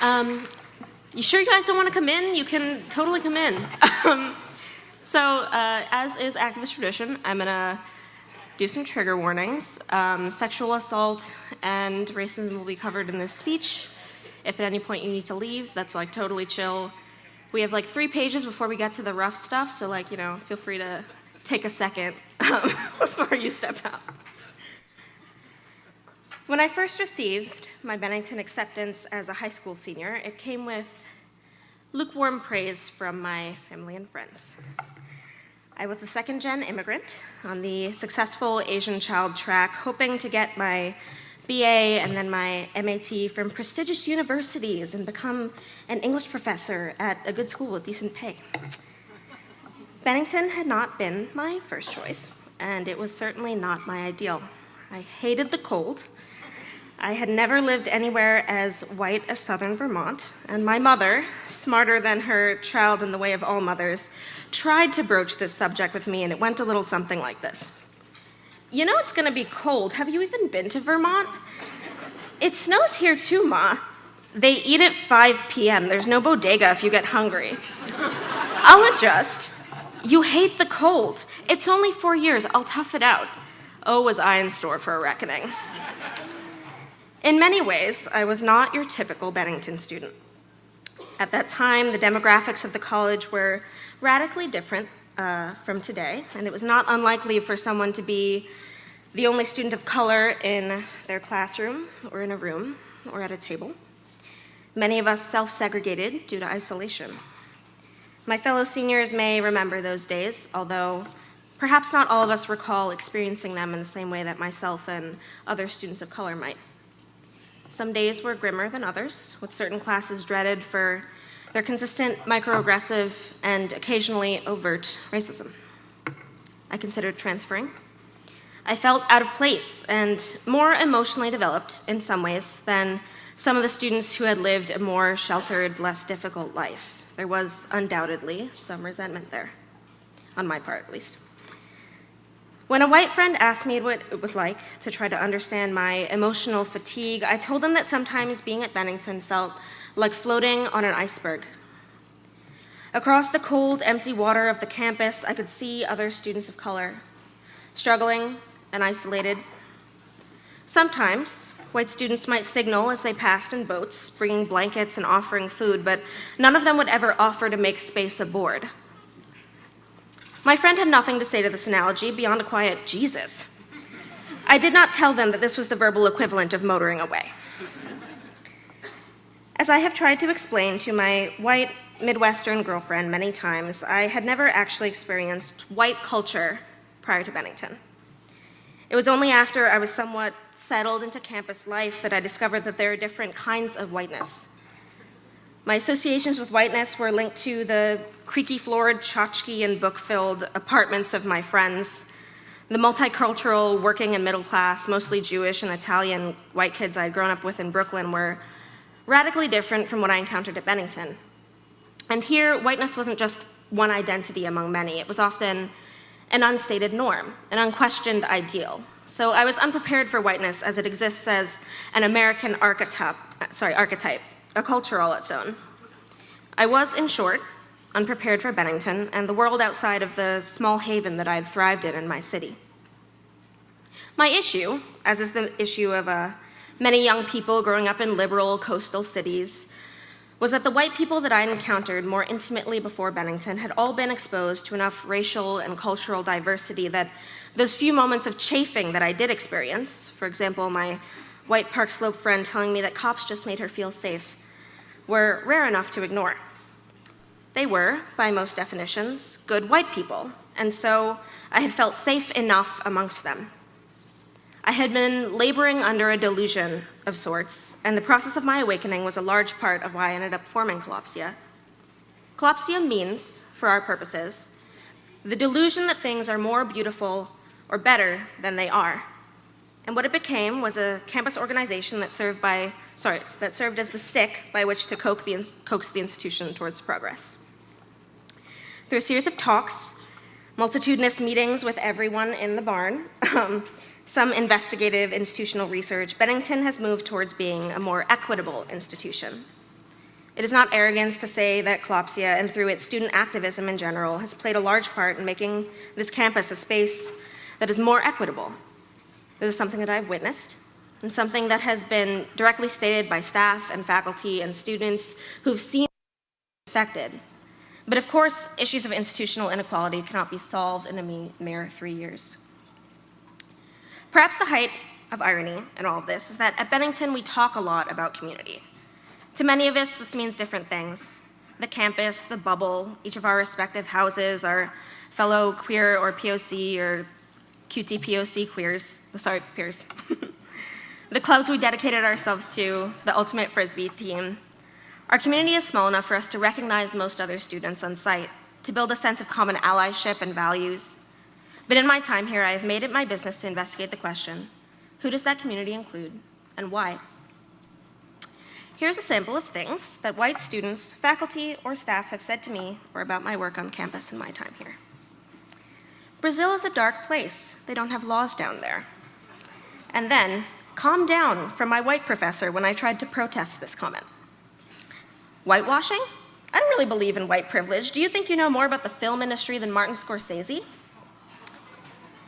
You sure you guys don't want to come in? You can totally come in. As is activist tradition, I'm going to do some trigger warnings. Sexual assault and racism will be covered in this speech. If at any point you need to leave, that's like totally chill. We have like 3 pages before we get to the rough stuff, so feel free to take a second before you step out. When I first received my Bennington acceptance as a high school senior, it came with lukewarm praise from my family and friends. I was a second-gen immigrant on the successful Asian child track, hoping to get my BA and then my MAT from prestigious universities and become an English professor at a good school with decent pay. Bennington had not been my first choice, and it was certainly not my ideal. I hated the cold. I had never lived anywhere as white as southern Vermont, and my mother, smarter than her child in the way of all mothers, tried to broach this subject with me, and it went a little something like this. You know it's gonna be cold. Have you even been to Vermont? It snows here too, Ma. They eat at 5 p.m. There's no bodega if you get hungry. I'll adjust. You hate the cold. It's only 4 years. I'll tough it out. Oh, was I in store for a reckoning. In many ways, I was not your typical Bennington student. At that time, the demographics of the college were radically different from today, and it was not unlikely for someone to be the only student of color in their classroom, or in a room, or at a table. Many of us self-segregated due to isolation. My fellow seniors may remember those days, although perhaps not all of us recall experiencing them in the same way that myself and other students of color might. Some days were grimmer than others, with certain classes dreaded for their consistent microaggressive and occasionally overt racism. I considered transferring. I felt out of place and more emotionally developed in some ways than some of the students who had lived a more sheltered, less difficult life. There was undoubtedly some resentment there, on my part at least. When a white friend asked me what it was like to try to understand my emotional fatigue, I told them that sometimes being at Bennington felt like floating on an iceberg. Across the cold, empty water of the campus, I could see other students of color, struggling and isolated. Sometimes, white students might signal as they passed in boats, bringing blankets and offering food, but none of them would ever offer to make space aboard. My friend had nothing to say to this analogy beyond a quiet Jesus. I did not tell them that this was the verbal equivalent of motoring away. As I have tried to explain to my white Midwestern girlfriend many times, I had never actually experienced white culture prior to Bennington. It was only after I was somewhat settled into campus life that I discovered that there are different kinds of whiteness. My associations with whiteness were linked to the creaky-floored, tchotchke and book-filled apartments of my friends, the multicultural, working and middle class, mostly Jewish and Italian white kids I had grown up with in Brooklyn were radically different from what I encountered at Bennington. And here, whiteness wasn't just one identity among many. It was often an unstated norm, an unquestioned ideal. So I was unprepared for whiteness as it exists as an American archetype, a culture all its own. I was, in short, unprepared for Bennington and the world outside of the small haven that I had thrived in my city. My issue, as is the issue of many young people growing up in liberal coastal cities, was that the white people that I encountered more intimately before Bennington had all been exposed to enough racial and cultural diversity that those few moments of chafing that I did experience, for example, my white Park Slope friend telling me that cops just made her feel safe, were rare enough to ignore. They were, by most definitions, good white people, and so I had felt safe enough amongst them. I had been laboring under a delusion of sorts, and the process of my awakening was a large part of why I ended up forming Collapsia. Collapsia means, for our purposes, the delusion that things are more beautiful or better than they are. And what it became was a campus organization that served as the stick by which to coax the institution towards progress. Through a series of talks, multitudinous meetings with everyone in the barn, some investigative institutional research, Bennington has moved towards being a more equitable institution. It is not arrogance to say that CLOPSIA, and through its student activism in general, has played a large part in making this campus a space that is more equitable. This is something that I've witnessed, and something that has been directly stated by staff and faculty and students who've seen it affected. But of course, issues of institutional inequality cannot be solved in a mere 3 years. Perhaps the height of irony in all of this is that at Bennington, we talk a lot about community. To many of us, this means different things. The campus, the bubble, each of our respective houses, our fellow queer or POC or QTPOC queers, peers. The clubs we dedicated ourselves to, the ultimate Frisbee team. Our community is small enough for us to recognize most other students on site, to build a sense of common allyship and values. But in my time here, I have made it my business to investigate the question, who does that community include and why? Here's a sample of things that white students, faculty, or staff have said to me or about my work on campus in my time here. Brazil is a dark place. They don't have laws down there. And then, calm down from my white professor when I tried to protest this comment. Whitewashing? I don't really believe in white privilege. Do you think you know more about the film industry than Martin Scorsese?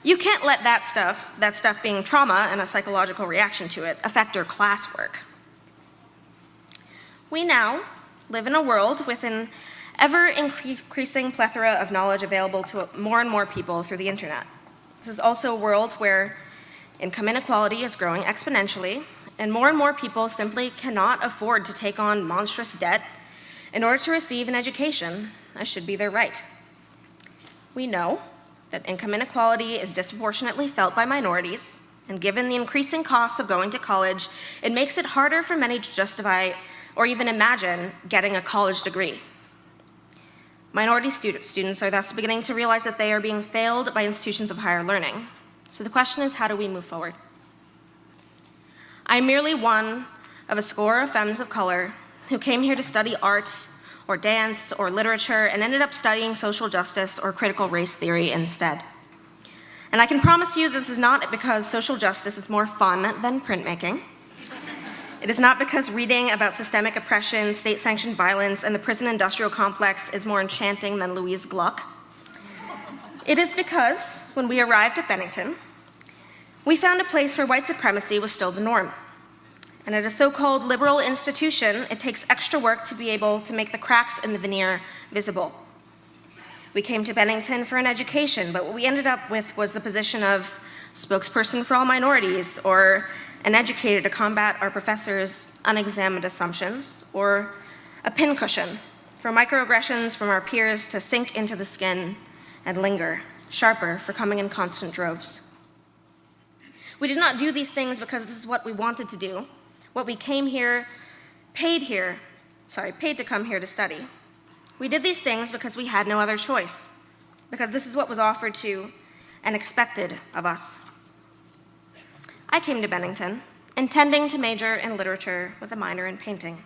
You can't let that stuff being trauma and a psychological reaction to it, affect your classwork. We now live in a world with an ever-increasing plethora of knowledge available to more and more people through the internet. This is also a world where income inequality is growing exponentially, and more people simply cannot afford to take on monstrous debt in order to receive an education, as should be their right. We know that income inequality is disproportionately felt by minorities, and given the increasing costs of going to college, it makes it harder for many to justify or even imagine getting a college degree. Minority students are thus beginning to realize that they are being failed by institutions of higher learning. So the question is, how do we move forward? I'm merely one of a score of femmes of color who came here to study art or dance or literature and ended up studying social justice or critical race theory instead. And I can promise you this is not because social justice is more fun than printmaking. It is not because reading about systemic oppression, state-sanctioned violence, and the prison industrial complex is more enchanting than Louise Gluck. It is because, when we arrived at Bennington, we found a place where white supremacy was still the norm. And at a so-called liberal institution, it takes extra work to be able to make the cracks in the veneer visible. We came to Bennington for an education, but what we ended up with was the position of spokesperson for all minorities, or an educator to combat our professors' unexamined assumptions, or a pincushion for microaggressions from our peers to sink into the skin and linger, sharper for coming in constant droves. We did not do these things because this is what we wanted to do, what we came here, paid to come here to study. We did these things because we had no other choice, because this is what was offered to and expected of us. I came to Bennington, intending to major in literature with a minor in painting.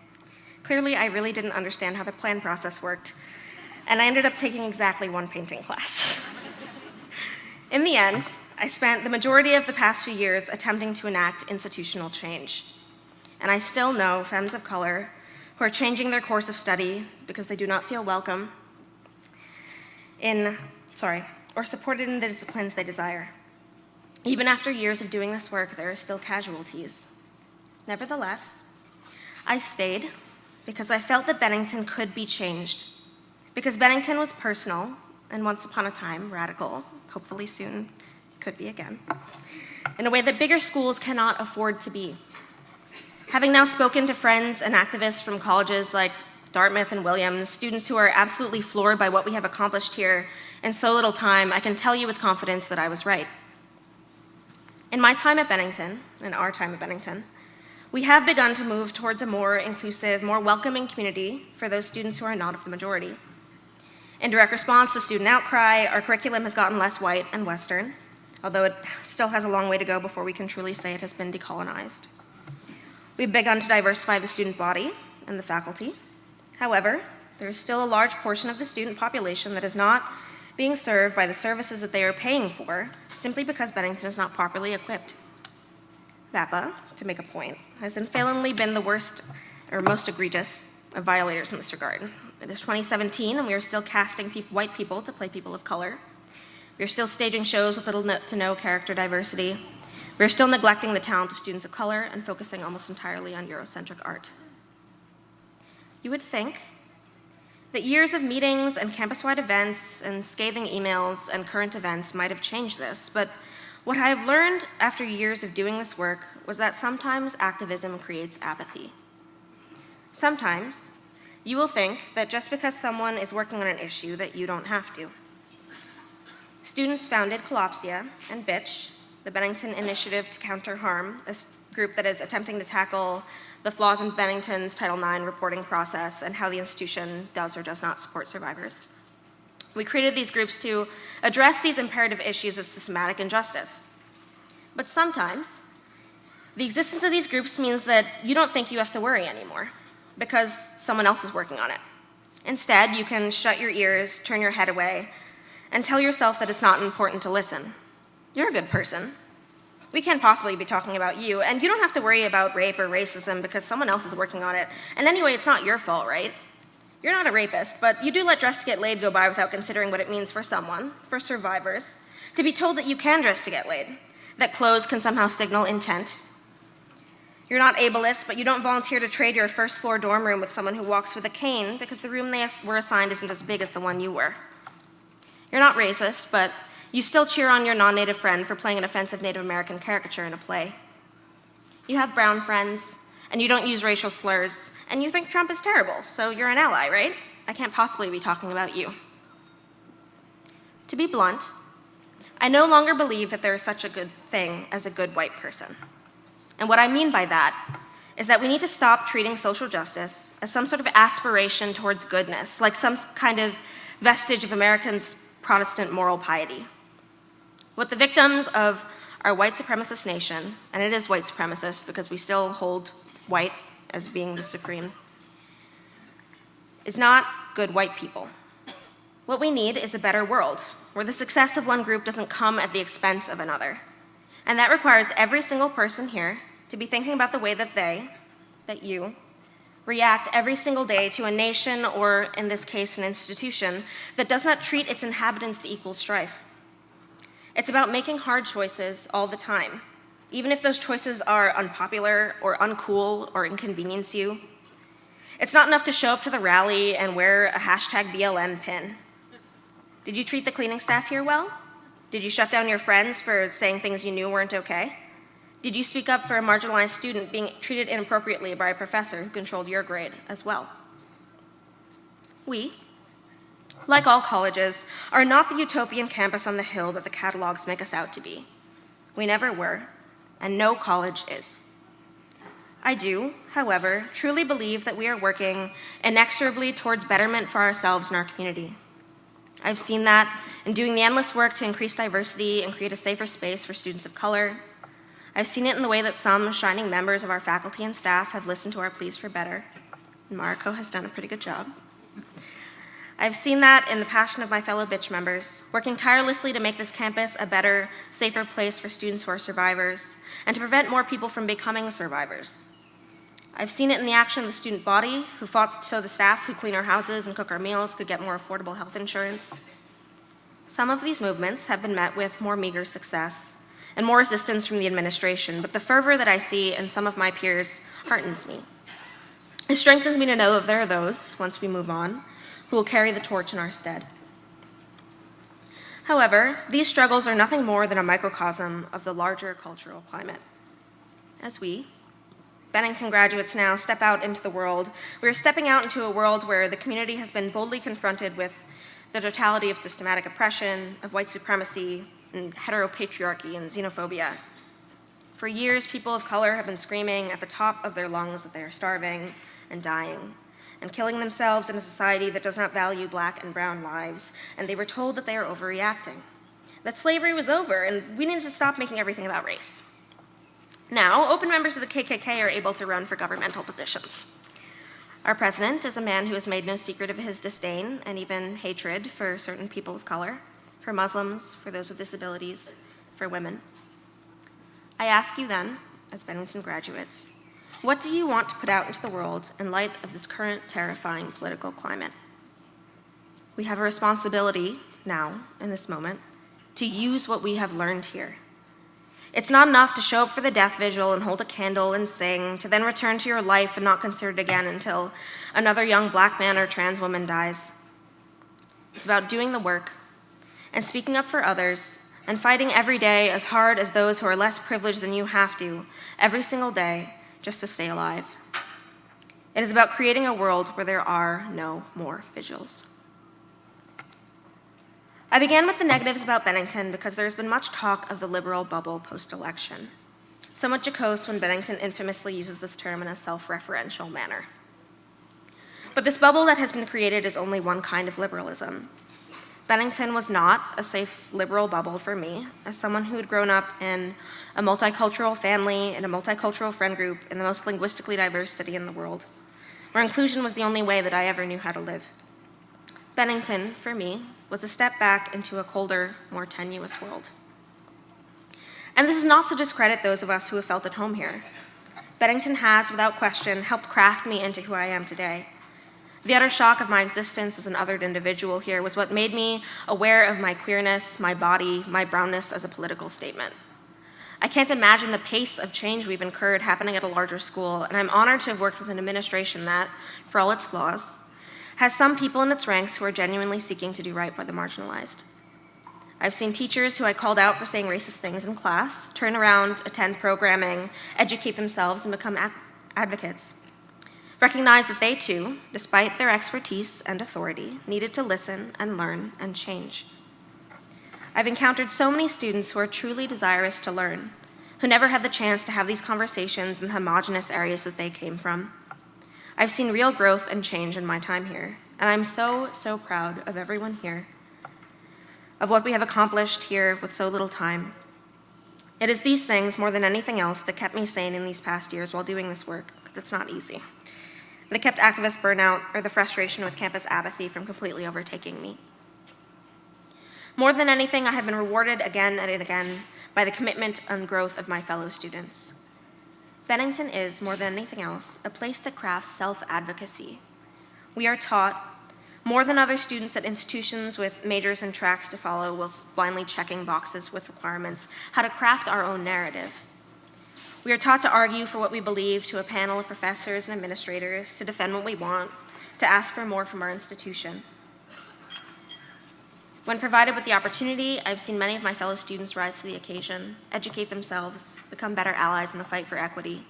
Clearly, I really didn't understand how the plan process worked, and I ended up taking exactly one painting class. In the end, I spent the majority of the past few years attempting to enact institutional change. And I still know femmes of color who are changing their course of study because they do not feel welcome or supported in the disciplines they desire. Even after years of doing this work, there are still casualties. Nevertheless, I stayed because I felt that Bennington could be changed, because Bennington was personal and once upon a time radical, hopefully soon could be again, in a way that bigger schools cannot afford to be. Having now spoken to friends and activists from colleges like Dartmouth and Williams, students who are absolutely floored by what we have accomplished here in so little time, I can tell you with confidence that I was right. In my time at Bennington, in our time at Bennington, we have begun to move towards a more inclusive, more welcoming community for those students who are not of the majority. In direct response to student outcry, our curriculum has gotten less white and Western, although it still has a long way to go before we can truly say it has been decolonized. We've begun to diversify the student body and the faculty. However, there is still a large portion of the student population that is not being served by the services that they are paying for, simply because Bennington is not properly equipped. VAPA, to make a point, has unfailingly been the worst or most egregious of violators in this regard. It is 2017, and we are still casting white people to play people of color. We are still staging shows with little to no character diversity. We are still neglecting the talent of students of color and focusing almost entirely on Eurocentric art. You would think that years of meetings and campus-wide events and scathing emails and current events might have changed this, but what I have learned after years of doing this work was that sometimes activism creates apathy. Sometimes you will think that just because someone is working on an issue that you don't have to. Students founded Collapsia and BITCH, the Bennington Initiative to Counter Harm, a group that is attempting to tackle the flaws in Bennington's Title IX reporting process and how the institution does or does not support survivors. We created these groups to address these imperative issues of systematic injustice. But sometimes, the existence of these groups means that you don't think you have to worry anymore because someone else is working on it. Instead, you can shut your ears, turn your head away, and tell yourself that it's not important to listen. You're a good person. We can't possibly be talking about you, and you don't have to worry about rape or racism because someone else is working on it. And anyway, it's not your fault, right? You're not a rapist, but you do let dress to get laid go by without considering what it means for someone, for survivors, to be told that you can dress to get laid, that clothes can somehow signal intent. You're not ableist, but you don't volunteer to trade your first floor dorm room with someone who walks with a cane because the room they were assigned isn't as big as the one you were. You're not racist, but you still cheer on your non-native friend for playing an offensive Native American caricature in a play. You have brown friends, and you don't use racial slurs, and you think Trump is terrible, so you're an ally, right? I can't possibly be talking about you. To be blunt, I no longer believe that there is such a good thing as a good white person. And what I mean by that is that we need to stop treating social justice as some sort of aspiration towards goodness, like some kind of vestige of Americans' Protestant moral piety. What the victims of our white supremacist nation, and it is white supremacist because we still hold white as being the supreme, is not good white people. What we need is a better world, where the success of one group doesn't come at the expense of another. And that requires every single person here to be thinking about the way that you, react every single day to a nation, or in this case, an institution, that does not treat its inhabitants to equal strife. It's about making hard choices all the time, even if those choices are unpopular or uncool or inconvenience you. It's not enough to show up to the rally and wear a hashtag BLM pin. Did you treat the cleaning staff here well? Did you shut down your friends for saying things you knew weren't okay? Did you speak up for a marginalized student being treated inappropriately by a professor who controlled your grade as well? We, like all colleges, are not the utopian campus on the hill that the catalogs make us out to be. We never were, and no college is. I do, however, truly believe that we are working inexorably towards betterment for ourselves and our community. I've seen that in doing the endless work to increase diversity and create a safer space for students of color. I've seen it in the way that some shining members of our faculty and staff have listened to our pleas for better, and Mariko has done a pretty good job. I've seen that in the passion of my fellow BITCH members, working tirelessly to make this campus a better, safer place for students who are survivors, and to prevent more people from becoming survivors. I've seen it in the action of the student body, who fought so the staff who clean our houses and cook our meals could get more affordable health insurance. Some of these movements have been met with more meager success and more resistance from the administration, but the fervor that I see in some of my peers heartens me. It strengthens me to know that there are those, once we move on, who will carry the torch in our stead. However, these struggles are nothing more than a microcosm of the larger cultural climate. As we, Bennington graduates, now step out into the world, we are stepping out into a world where the community has been boldly confronted with the totality of systematic oppression, of white supremacy, and heteropatriarchy and xenophobia. For years, people of color have been screaming at the top of their lungs that they are starving and dying and killing themselves in a society that does not value Black and brown lives, and they were told that they are overreacting, that slavery was over, and we needed to stop making everything about race. Now, open members of the KKK are able to run for governmental positions. Our president is a man who has made no secret of his disdain and even hatred for certain people of color, for Muslims, for those with disabilities, for women. I ask you then, as Bennington graduates, What do you want to put out into the world in light of this current terrifying political climate? We have a responsibility now, in this moment, to use what we have learned here. It's not enough to show up for the death vigil and hold a candle and sing, to then return to your life and not consider it again until another young black man or trans woman dies. It's about doing the work and speaking up for others and fighting every day as hard as those who are less privileged than you have to, every single day, just to stay alive. It is about creating a world where there are no more vigils. I began with the negatives about Bennington because there's been much talk of the liberal bubble post-election, somewhat jocose when Bennington infamously uses this term in a self-referential manner. But this bubble that has been created is only one kind of liberalism. Bennington was not a safe liberal bubble for me, as someone who had grown up in a multicultural family and a multicultural friend group in the most linguistically diverse city in the world, where inclusion was the only way that I ever knew how to live. Bennington, for me, was a step back into a colder, more tenuous world. And this is not to discredit those of us who have felt at home here. Bennington has, without question, helped craft me into who I am today. The utter shock of my existence as an othered individual here was what made me aware of my queerness, my body, my brownness as a political statement. I can't imagine the pace of change we've incurred happening at a larger school, and I'm honored to have worked with an administration that, for all its flaws, has some people in its ranks who are genuinely seeking to do right by the marginalized. I've seen teachers who I called out for saying racist things in class turn around, attend programming, educate themselves, and become advocates. Recognize that they too, despite their expertise and authority, needed to listen and learn and change. I've encountered so many students who are truly desirous to learn, who never had the chance to have these conversations in the homogenous areas that they came from. I've seen real growth and change in my time here, and I'm so, so proud of everyone here, of what we have accomplished here with so little time. It is these things, more than anything else, that kept me sane in these past years while doing this work, because it's not easy. That kept activist burnout or the frustration with campus apathy from completely overtaking me. More than anything, I have been rewarded again and again by the commitment and growth of my fellow students. Bennington is, more than anything else, a place that crafts self-advocacy. We are taught, more than other students at institutions with majors and tracks to follow whilst blindly checking boxes with requirements, how to craft our own narrative. We are taught to argue for what we believe to a panel of professors and administrators, to defend what we want, to ask for more from our institution. When provided with the opportunity, I've seen many of my fellow students rise to the occasion, educate themselves, become better allies in the fight for equity.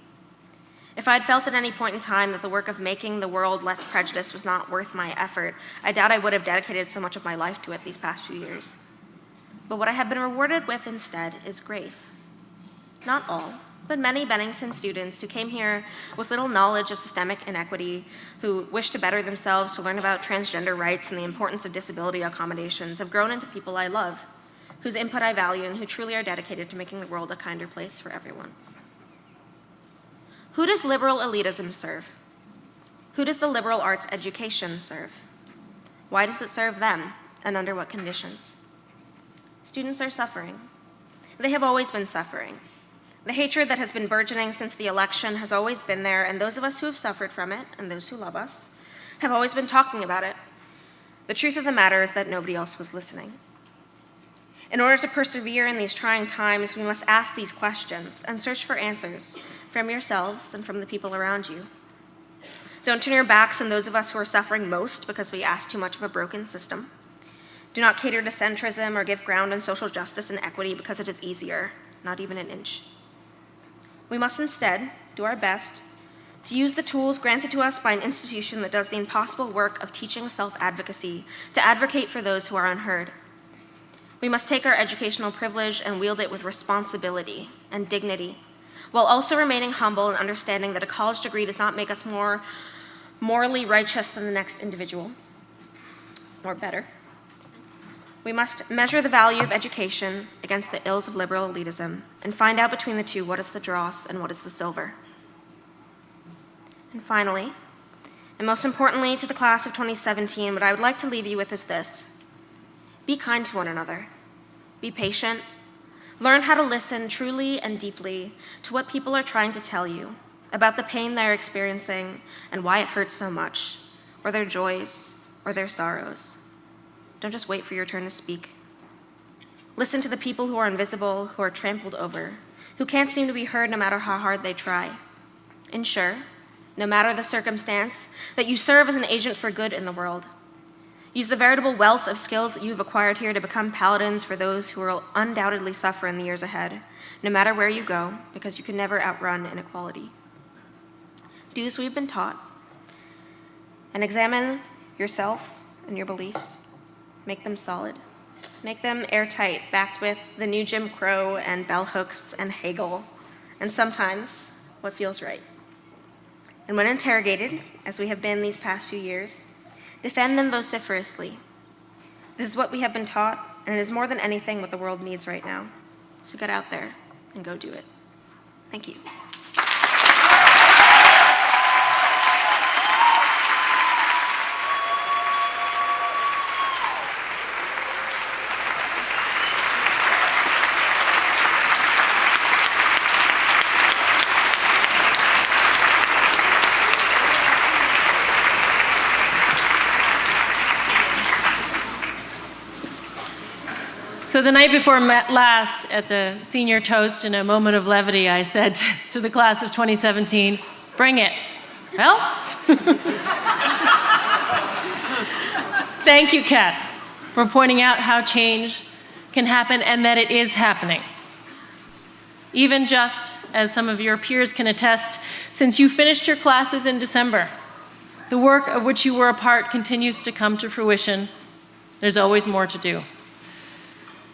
If I had felt at any point in time that the work of making the world less prejudiced was not worth my effort, I doubt I would have dedicated so much of my life to it these past few years. But what I have been rewarded with instead is grace. Not all, but many Bennington students who came here with little knowledge of systemic inequity, who wish to better themselves, to learn about transgender rights and the importance of disability accommodations, have grown into people I love, whose input I value, and who truly are dedicated to making the world a kinder place for everyone. Who does liberal elitism serve? Who does the liberal arts education serve? Why does it serve them, and under what conditions? Students are suffering. They have always been suffering. The hatred that has been burgeoning since the election has always been there, and those of us who have suffered from it, and those who love us, have always been talking about it. The truth of the matter is that nobody else was listening. In order to persevere in these trying times, we must ask these questions and search for answers from yourselves and from the people around you. Don't turn your backs on those of us who are suffering most because we ask too much of a broken system. Do not cater to centrism or give ground on social justice and equity because it is easier, not even an inch. We must instead do our best to use the tools granted to us by an institution that does the impossible work of teaching self-advocacy, to advocate for those who are unheard. We must take our educational privilege and wield it with responsibility and dignity, while also remaining humble and understanding that a college degree does not make us more morally righteous than the next individual, or better. We must measure the value of education against the ills of liberal elitism and find out between the two what is the dross and what is the silver. And finally, and most importantly to the class of 2017, what I would like to leave you with is this. Be kind to one another. Be patient. Learn how to listen truly and deeply to what people are trying to tell you about the pain they're experiencing and why it hurts so much, or their joys, or their sorrows. Don't just wait for your turn to speak. Listen to the people who are invisible, who are trampled over, who can't seem to be heard no matter how hard they try. Ensure, no matter the circumstance, that you serve as an agent for good in the world. Use the veritable wealth of skills that you've acquired here to become paladins for those who will undoubtedly suffer in the years ahead, no matter where you go, because you can never outrun inequality. Do as we've been taught, and examine yourself and your beliefs. Make them solid. Make them airtight, backed with the new Jim Crow and bell hooks and Hegel, and sometimes what feels right. And when interrogated, as we have been these past few years, defend them vociferously. This is what we have been taught, and it is more than anything what the world needs right now. So get out there and go do it. Thank you. So the night before last, at the senior toast, in a moment of levity, I said to the class of 2017, bring it. Well, thank you, Kat, for pointing out how change can happen and that it is happening. Even just, as some of your peers can attest, since you finished your classes in December, the work of which you were a part continues to come to fruition. There's always more to do.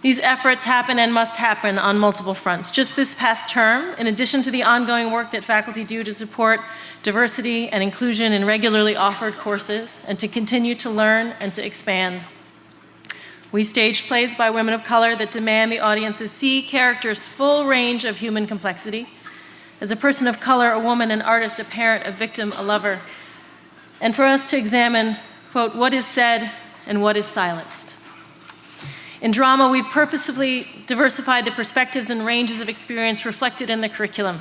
These efforts happen and must happen on multiple fronts. Just this past term, in addition to the ongoing work that faculty do to support diversity and inclusion in regularly offered courses and to continue to learn and to expand, we staged plays by women of color that demand the audiences see characters' full range of human complexity. As a person of color, a woman, an artist, a parent, a victim, a lover, and for us to examine, quote, what is said and what is silenced. In drama, we've purposefully diversified the perspectives and ranges of experience reflected in the curriculum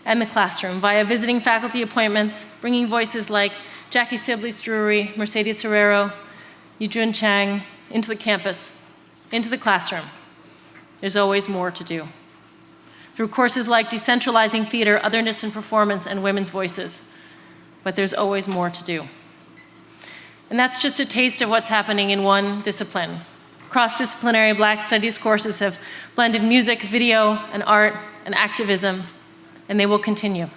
and the classroom via visiting faculty appointments, bringing voices like Jackie Sibley-Drury, Mercedes Herrero, Yujun Chang into the campus, into the classroom. There's always more to do. Through courses like Decentralizing Theater, Otherness in Performance, and Women's Voices. But there's always more to do. And that's just a taste of what's happening in one discipline. Cross-disciplinary Black Studies courses have blended music, video, and art, and activism, and they will continue.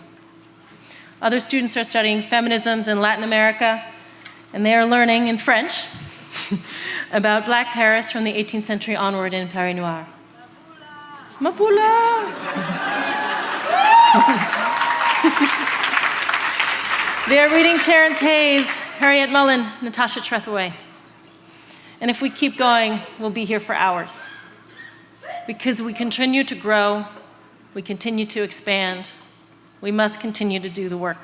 Other students are studying feminisms in Latin America, and they are learning in French about Black Paris from the 18th century onward in Paris Noir. Mapula! They are reading Terrence Hayes, Harriet Mullen, Natasha Trethewey. And if we keep going, we'll be here for hours. Because we continue to grow, we continue to expand, we must continue to do the work.